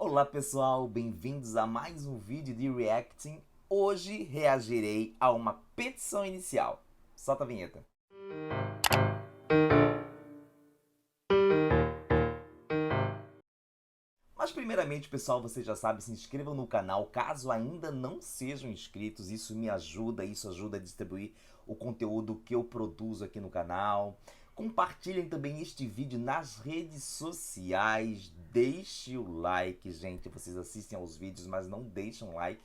Olá pessoal, bem-vindos a mais um vídeo de reacting. Hoje reagirei a uma petição inicial. Solta a vinheta. Mas primeiramente, pessoal, você já sabe, se inscrevam no canal caso ainda não sejam inscritos. Isso me ajuda, isso ajuda a distribuir o conteúdo que eu produzo aqui no canal. Compartilhem também este vídeo nas redes sociais. Deixe o like, gente. Vocês assistem aos vídeos, mas não deixam like.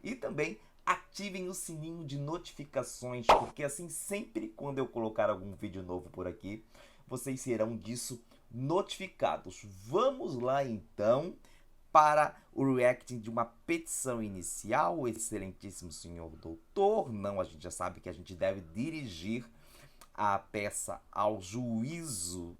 E também ativem o sininho de notificações, porque assim sempre quando eu colocar algum vídeo novo por aqui, vocês serão disso notificados. Vamos lá então para o reacting de uma petição inicial. Excelentíssimo senhor doutor, não, a gente já sabe que a gente deve dirigir a peça ao juízo.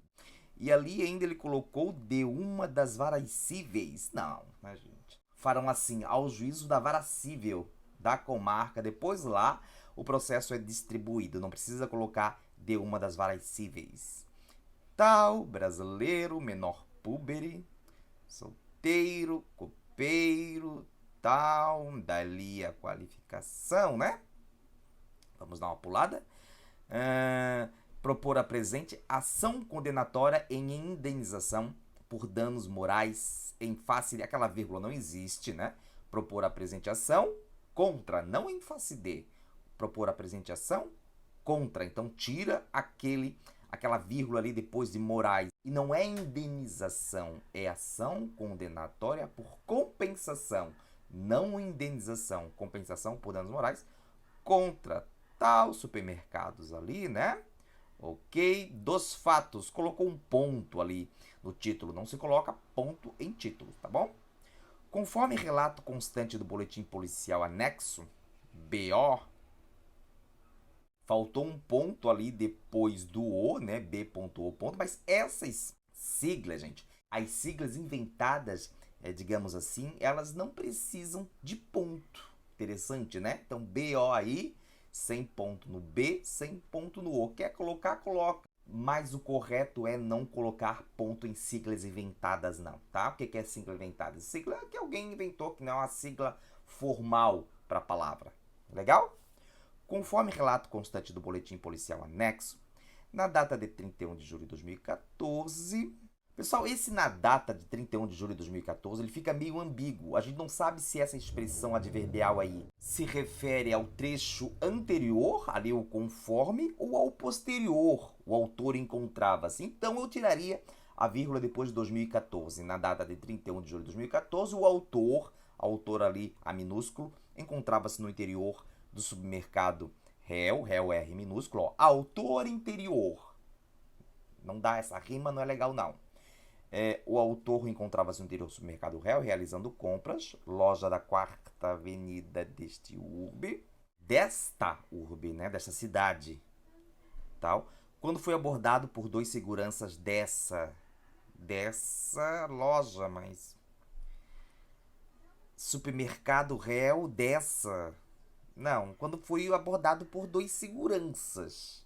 E ali ainda ele colocou de uma das varas cíveis. Não, né, gente? Farão assim, ao juízo da vara cível da comarca. Depois lá o processo é distribuído. Não precisa colocar de uma das varas cíveis. Tal, brasileiro, menor púbere, solteiro, copeiro, tal, dali a qualificação, né? Vamos dar uma pulada. Propor a presente ação condenatória em indenização por danos morais em face de... Aquela vírgula não existe, né? Propor a presente ação contra, não em face de. Propor a presente ação contra. Então tira aquela vírgula ali depois de morais. E não é indenização, é ação condenatória por compensação. Não indenização, compensação por danos morais contra tal supermercados ali, né? Ok, dos fatos. Colocou um ponto ali no título. Não se coloca ponto em título, tá bom? Conforme relato constante do boletim policial anexo, BO, faltou um ponto ali depois do O, né? B.O. ponto, mas essas siglas, gente, as siglas inventadas, digamos assim, elas não precisam de ponto. Interessante, né? Então, BO aí, sem ponto no B, sem ponto no O. Quer colocar, coloca. Mas o correto é não colocar ponto em siglas inventadas, não, tá? O que é sigla inventada? Sigla que alguém inventou, que não é uma sigla formal para a palavra. Legal? Conforme relato constante do boletim policial anexo, na data de 31 de julho de 2014... Pessoal, esse na data de 31 de julho de 2014, ele fica meio ambíguo. A gente não sabe se essa expressão adverbial aí se refere ao trecho anterior, ali o conforme, ou ao posterior, o autor encontrava-se. Então eu tiraria a vírgula depois de 2014. Na data de 31 de julho de 2014, o autor ali, a minúsculo, encontrava-se no interior do supermercado réu R minúsculo, ó, autor interior. Não dá, essa rima não é legal não. O autor encontrava-se no interior do supermercado réu, realizando compras, loja da 4ª Avenida desta urbe, né, desta cidade, tal, quando foi abordado por 2 seguranças dessa loja, mas supermercado réu dessa, não, quando foi abordado por 2 seguranças,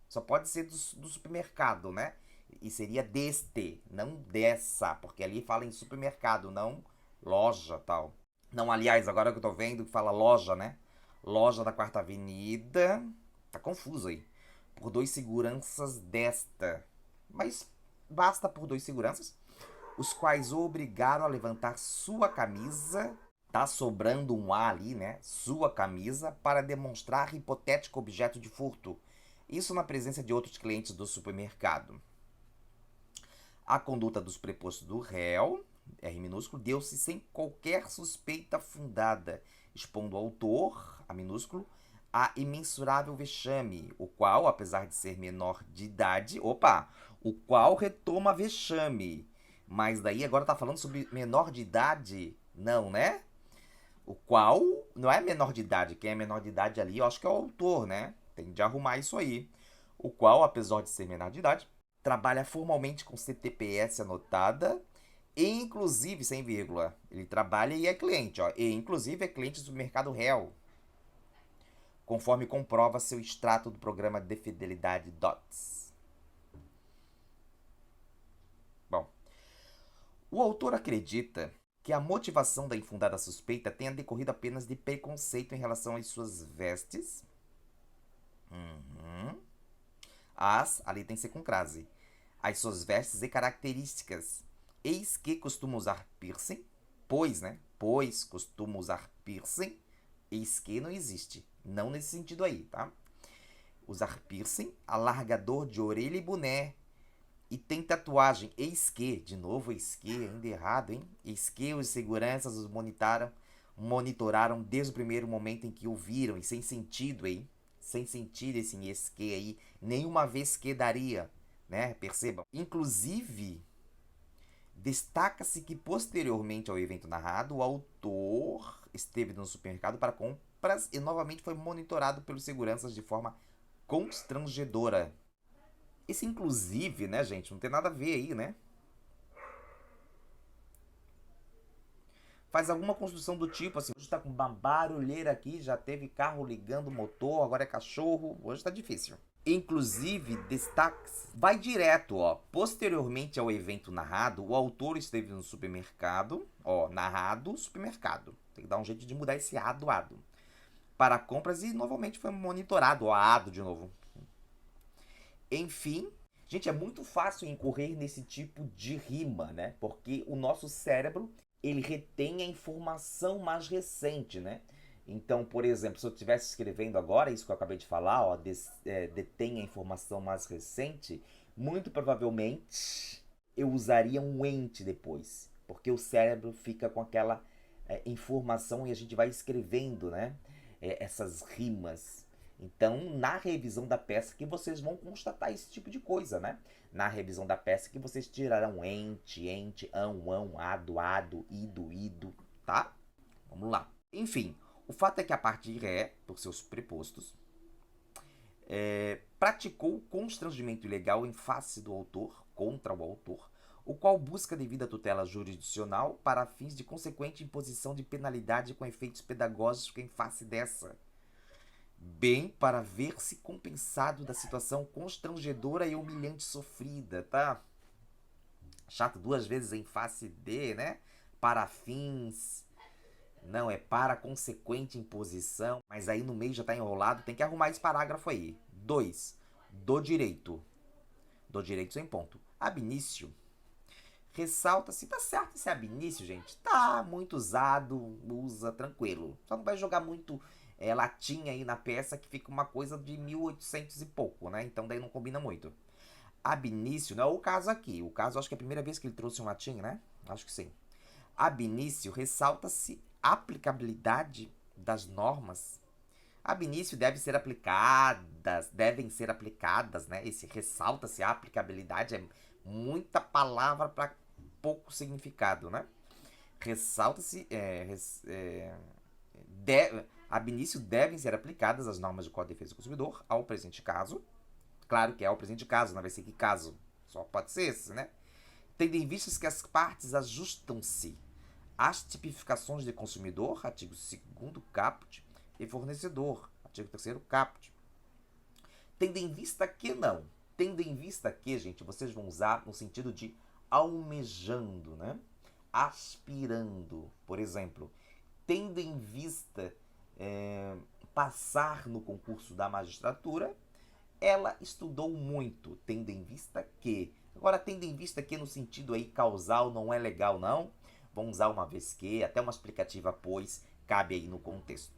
só pode ser do supermercado, né? E seria deste, não dessa, porque ali fala em supermercado, não loja, tal. Não, aliás, agora que eu tô vendo que fala loja, né? Loja da 4ª Avenida. Tá confuso aí. Por 2 seguranças desta. Mas basta por 2 seguranças, os quais o obrigaram a levantar sua camisa. Tá sobrando um A ali, né? Sua camisa, para demonstrar hipotético objeto de furto. Isso na presença de outros clientes do supermercado. A conduta dos prepostos do réu, R minúsculo, deu-se sem qualquer suspeita fundada, expondo o autor, A minúsculo, a imensurável vexame, o qual, apesar de ser menor de idade, o qual retoma vexame. Mas daí agora tá falando sobre menor de idade? Não, né? O qual não é menor de idade. Quem é menor de idade ali, eu acho que é o autor, né? Tem de arrumar isso aí. O qual, apesar de ser menor de idade, trabalha formalmente com CTPS anotada e, inclusive, sem vírgula, ele trabalha e é cliente, ó, e, inclusive, é cliente do mercado réu, conforme comprova seu extrato do programa de fidelidade DOTS. Bom, o autor acredita que a motivação da infundada suspeita tenha decorrido apenas de preconceito em relação às suas vestes. Ali tem que ser com crase. As suas vestes e características. Eis que costuma usar piercing, pois costuma usar piercing, eis que não existe. Não nesse sentido aí, tá? Usar piercing, alargador de orelha e boné. E tem tatuagem, eis que, de novo eis que, ainda errado, hein? Eis que os seguranças os monitoraram desde o primeiro momento em que o viram, e sem sentido, hein? Sem sentido esse eis que aí, nenhuma vez que daria, né? Percebam. Inclusive, destaca-se que posteriormente ao evento narrado, o autor esteve no supermercado para compras e novamente foi monitorado pelos seguranças de forma constrangedora. Esse inclusive, né, gente, não tem nada a ver aí, né? Faz alguma construção do tipo assim, hoje tá com uma barulheira aqui, já teve carro ligando o motor, agora é cachorro, hoje tá difícil. Inclusive, destaques, vai direto, ó. Posteriormente ao evento narrado, o autor esteve no supermercado, ó, narrado, supermercado. Tem que dar um jeito de mudar esse ado, para compras e novamente foi monitorado, ó, ado de novo. Enfim, gente, é muito fácil incorrer nesse tipo de rima, né? Porque o nosso cérebro, ele retém a informação mais recente, né? Então, por exemplo, se eu estivesse escrevendo agora, isso que eu acabei de falar, ó, detém a informação mais recente, muito provavelmente eu usaria um ente depois, porque o cérebro fica com aquela informação e a gente vai escrevendo, né? Essas rimas. Então, na revisão da peça que vocês vão constatar esse tipo de coisa, né? Na revisão da peça que vocês tirarão ente, ão, ado, ido, tá? Vamos lá. Enfim, o fato é que a parte de ré, por seus prepostos, praticou constrangimento ilegal em face do autor, contra o autor, o qual busca devida tutela jurisdicional para fins de consequente imposição de penalidade com efeitos pedagógicos em face dessa, bem para ver-se compensado da situação constrangedora e humilhante sofrida, tá? Chato duas vezes em face de, né? Para fins. Não, é para consequente imposição. Mas aí no meio já tá enrolado. Tem que arrumar esse parágrafo aí. 2. Do direito. Do direito sem ponto. Ab início. Ressalta-se, tá certo esse ab início, gente? Tá muito usado, usa tranquilo. Só não vai jogar muito latim aí na peça que fica uma coisa de 1800 e pouco, né? Então daí não combina muito. Ab início não é o caso aqui. O caso acho que é a primeira vez que ele trouxe um latim, né? Acho que sim. Ab início ressalta-se a aplicabilidade das normas. Ab início devem ser aplicadas, né? Esse ressalta-se a aplicabilidade é muita palavra para pouco significado, né? Ressalta-se ab início devem ser aplicadas as normas do Código de Defesa do Consumidor ao presente caso. Claro que é ao presente caso, não vai ser que caso. Só pode ser esse, né? Tendo em vista que as partes ajustam-se às tipificações de consumidor, artigo 2º caput, e fornecedor, artigo 3º caput. Tendo em vista que não. Tendo em vista que, gente, vocês vão usar no sentido de almejando, né? Aspirando, por exemplo. Tendo em vista passar no concurso da magistratura, ela estudou muito, tendo em vista que. Agora, tendo em vista que no sentido aí causal não é legal, não. Vamos usar uma vez que, até uma explicativa, pois, cabe aí no contexto.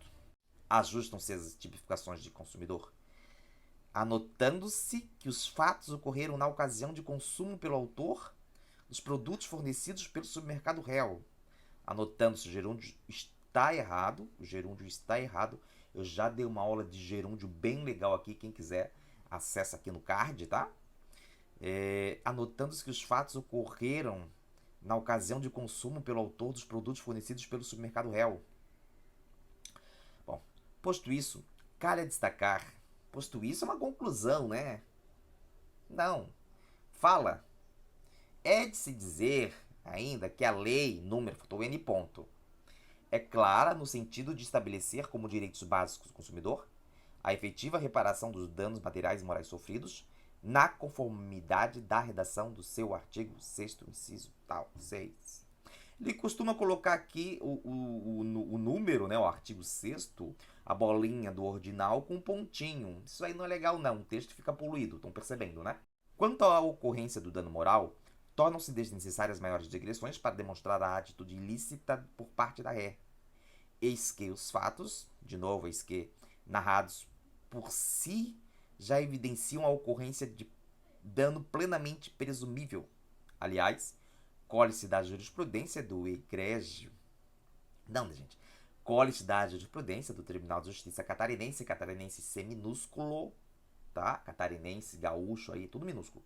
Ajustam-se as tipificações de consumidor, anotando-se que os fatos ocorreram na ocasião de consumo pelo autor dos produtos fornecidos pelo supermercado réu. Anotando-se o gerúndio está errado, eu já dei uma aula de gerúndio bem legal aqui, quem quiser acessa aqui no card, tá? Anotando-se que os fatos ocorreram na ocasião de consumo pelo autor dos produtos fornecidos pelo supermercado réu. Bom, posto isso, cabe destacar. Posto isso é uma conclusão, né? Não. Fala. É de se dizer ainda que a lei, número, faltou N ponto, é clara no sentido de estabelecer como direitos básicos do consumidor a efetiva reparação dos danos materiais e morais sofridos na conformidade da redação do seu artigo 6º, inciso tal, 6. Ele costuma colocar aqui o número, né, o artigo 6º, a bolinha do ordinal com um pontinho. Isso aí não é legal não, o texto fica poluído, estão percebendo, né? Quanto à ocorrência do dano moral, tornam-se desnecessárias maiores digressões para demonstrar a atitude ilícita por parte da ré. Eis que os fatos, de novo, eis que narrados por si, já evidenciam a ocorrência de dano plenamente presumível. Aliás, colhe-se da jurisprudência do egrégio. Não, gente. Colhe-se da jurisprudência do Tribunal de Justiça catarinense, catarinense C minúsculo, tá? Catarinense, gaúcho aí, tudo minúsculo.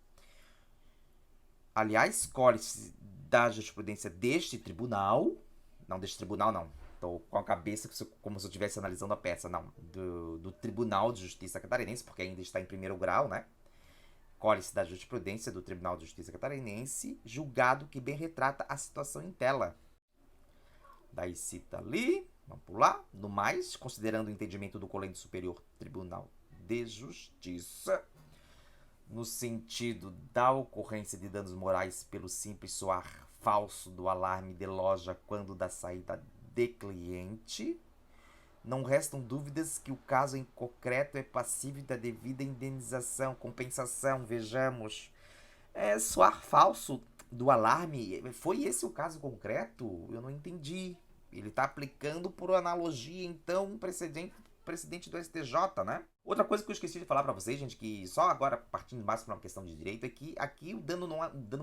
Aliás, colhe-se da jurisprudência deste tribunal, não deste tribunal não, tô com a cabeça como se eu estivesse analisando a peça, não, do Tribunal de Justiça catarinense, porque ainda está em primeiro grau, né? Colhe-se da jurisprudência do Tribunal de Justiça catarinense, julgado que bem retrata a situação em tela. Daí cita ali, vamos pular. No mais, considerando o entendimento do Colégio Superior Tribunal de Justiça, no sentido da ocorrência de danos morais pelo simples soar falso do alarme de loja quando da saída de cliente, não restam dúvidas que o caso em concreto é passível da devida indenização, compensação. Vejamos. Soar falso do alarme, foi esse o caso concreto? Eu não entendi. Ele está aplicando por analogia, então, um precedente do STJ, né? Outra coisa que eu esqueci de falar para vocês, gente, que só agora partindo mais para uma questão de direito, é que aqui o dano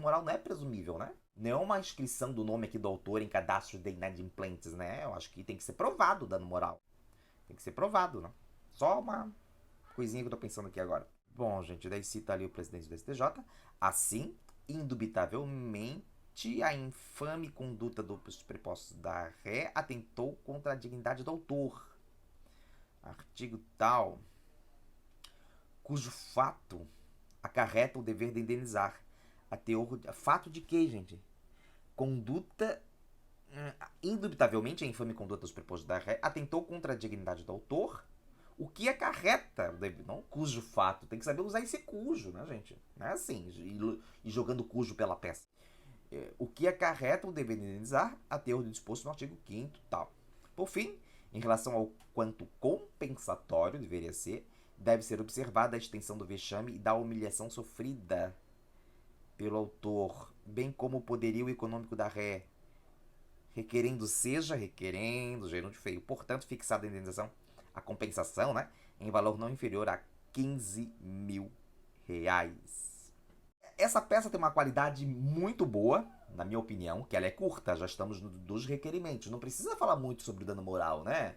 moral não é presumível, né? Não é uma inscrição do nome aqui do autor em cadastro de inadimplentes, né? Eu acho que tem que ser provado o dano moral. Tem que ser provado, né? Só uma coisinha que eu tô pensando aqui agora. Bom, gente, daí cita ali o presidente do STJ. Assim, indubitavelmente, a infame conduta dos prepostos da ré atentou contra a dignidade do autor. Artigo tal, cujo fato acarreta o dever de indenizar. Fato de quê, gente? Conduta. Indubitavelmente, a infame conduta dos prepostos da ré atentou contra a dignidade do autor, o que acarreta, não cujo fato, tem que saber usar esse cujo, né, gente? Não é assim, e jogando cujo pela peça. O que acarreta o dever de indenizar, a teor do disposto no artigo 5º tal. Por fim, em relação ao quanto compensatório deveria ser, deve ser observada a extensão do vexame e da humilhação sofrida pelo autor, bem como o poderio econômico da ré, requerendo, gênero de feio, portanto, fixada a indenização, a compensação, né, em valor não inferior a 15 mil reais. Essa peça tem uma qualidade muito boa, na minha opinião, que ela é curta, já estamos dos requerimentos, não precisa falar muito sobre o dano moral, né?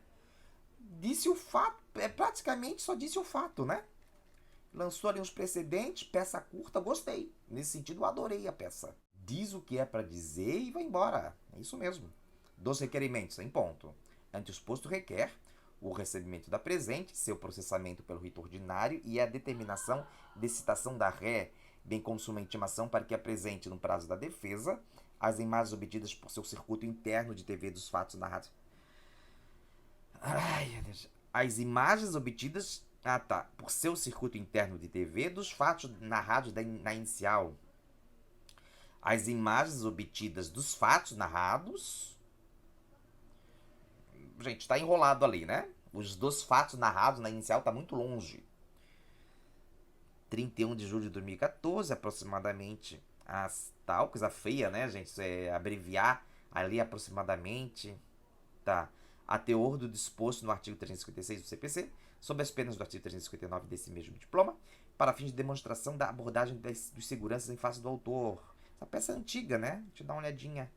Disse o fato, praticamente só disse o fato, né? Lançou ali uns precedentes, peça curta, gostei. Nesse sentido, eu adorei a peça. Diz o que é para dizer e vai embora. É isso mesmo. Dos requerimentos, em ponto. Ante o exposto requer o recebimento da presente, seu processamento pelo rito ordinário e a determinação de citação da ré, bem como sua intimação para que apresente, no prazo da defesa, as imagens obtidas por seu circuito interno de TV dos fatos narrados. As imagens obtidas por seu circuito interno de TV dos fatos narrados na inicial. As imagens obtidas dos fatos narrados. Gente, tá enrolado ali, né? Os dos fatos narrados na inicial tá muito longe. 31 de julho de 2014, aproximadamente. Tal, coisa feia, né, gente? Isso é abreviar ali aproximadamente. Tá. A teor do disposto no artigo 356 do CPC, sob as penas do artigo 359 desse mesmo diploma, para fins de demonstração da abordagem dos seguranças em face do autor. Essa peça é antiga, né? Deixa eu dar uma olhadinha.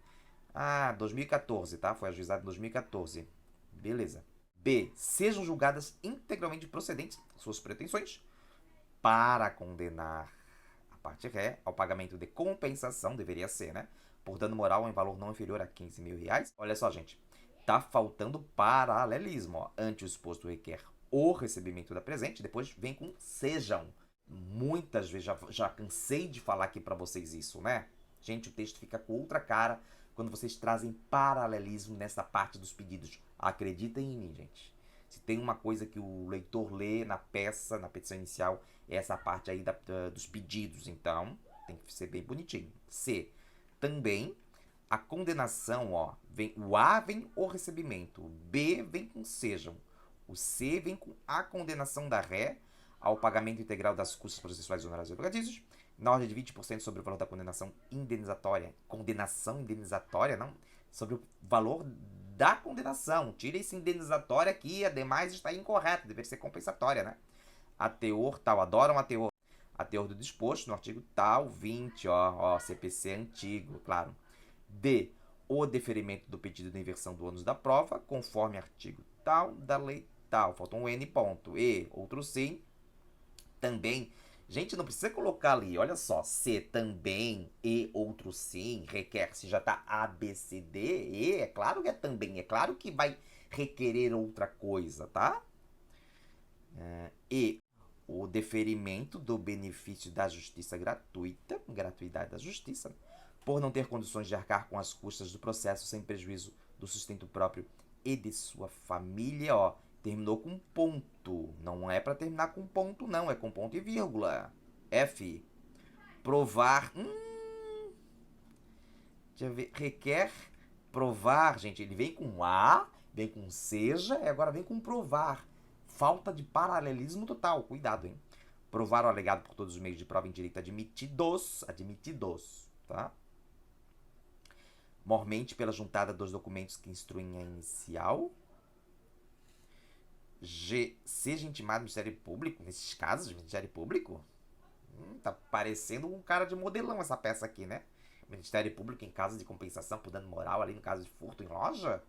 2014, tá? Foi ajuizado em 2014. Beleza. B. Sejam julgadas integralmente procedentes suas pretensões para condenar a parte ré ao pagamento de compensação, deveria ser, né? Por dano moral em valor não inferior a 15 mil reais. Olha só, gente. Tá faltando paralelismo, ó. Ante o exposto requer o recebimento da presente, depois vem com sejam. Muitas vezes, já cansei de falar aqui para vocês isso, né? Gente, o texto fica com outra cara quando vocês trazem paralelismo nessa parte dos pedidos. Acreditem em mim, gente. Se tem uma coisa que o leitor lê na peça, na petição inicial, é essa parte aí dos pedidos. Então, tem que ser bem bonitinho. C. Também A condenação, ó, vem, o A vem o recebimento, o B vem com sejam, o C vem com a condenação da ré ao pagamento integral das custas processuais honorários e advocatícios, na ordem de 20% sobre o valor da condenação indenizatória. Condenação indenizatória, não? Sobre o valor da condenação. Tira esse indenizatório aqui, ademais está incorreto, deveria ser compensatória, né? A teor tal, adoram a teor. A teor do disposto no artigo tal, 20, ó, CPC antigo, claro. D. O deferimento do pedido de inversão do ônus da prova, conforme artigo tal da lei tal. Falta um N ponto. E, outro sim, também. Gente, não precisa colocar ali, olha só, C também, E, outro sim, requer, se já tá A, B, C, D, E, é claro que é também, é claro que vai requerer outra coisa, tá? E, o deferimento do benefício da justiça gratuita, gratuidade da justiça, por não ter condições de arcar com as custas do processo sem prejuízo do sustento próprio e de sua família, ó, terminou com ponto. Não é para terminar com ponto, não, é com ponto e vírgula. F. Provar. Deixa eu ver. Requer provar, gente. Ele vem com A, vem com seja e agora vem com provar. Falta de paralelismo total. Cuidado, hein? Provar o alegado por todos os meios de prova em direito admitidos. Admitidos, tá? Mormente pela juntada dos documentos que instruem a inicial. G. Seja intimado no Ministério Público. Nesses casos de Ministério Público. Tá parecendo um cara de modelão essa peça aqui, né? Ministério Público em caso de compensação por dano moral, ali no caso de furto em loja?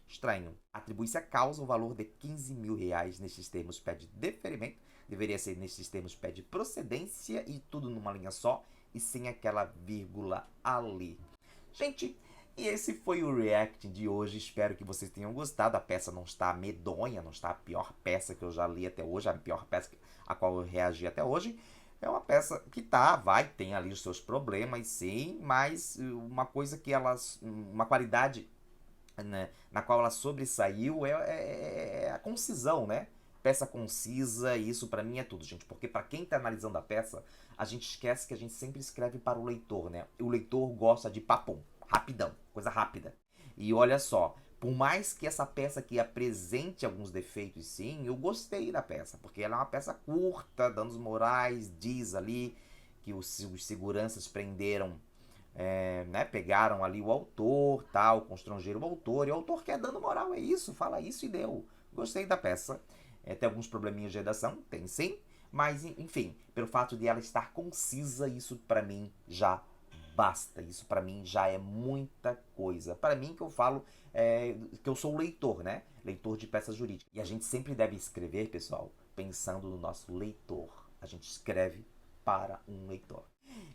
Estranho. Atribui-se à causa o valor de 15 mil reais. Nestes termos pede deferimento. Deveria ser nestes termos pede procedência e tudo numa linha só e sem aquela vírgula ali. Gente, e esse foi o react de hoje. Espero que vocês tenham gostado. A peça não está medonha, não está a pior peça que eu já li até hoje, a pior peça a qual eu reagi até hoje. É uma peça que tem ali os seus problemas, sim, mas uma coisa que uma qualidade, né, na qual ela sobressaiu é a concisão, né? Peça concisa, e isso pra mim é tudo, gente, porque pra quem tá analisando a peça, a gente esquece que a gente sempre escreve para o leitor, né? O leitor gosta de papum, rapidão, coisa rápida. E olha só, por mais que essa peça aqui apresente alguns defeitos, sim, eu gostei da peça, porque ela é uma peça curta, danos morais, diz ali que os seguranças prenderam, né, pegaram ali o autor, tal, constrangeram o autor, e o autor quer dano moral, é isso, fala isso e deu. Gostei da peça. Tem alguns probleminhas de redação, tem sim, mas enfim, pelo fato de ela estar concisa, isso pra mim já basta. Isso pra mim já é muita coisa. Pra mim que eu falo que eu sou leitor, né? Leitor de peças jurídicas. E a gente sempre deve escrever, pessoal, pensando no nosso leitor. A gente escreve para um leitor.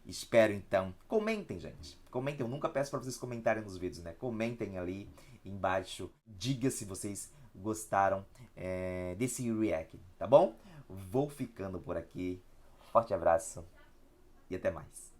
Espero então. Comentem, gente. Comentem. Eu nunca peço para vocês comentarem nos vídeos, né? Comentem ali embaixo. Diga se vocês gostaram desse react, tá bom? Vou ficando por aqui. Forte abraço e até mais.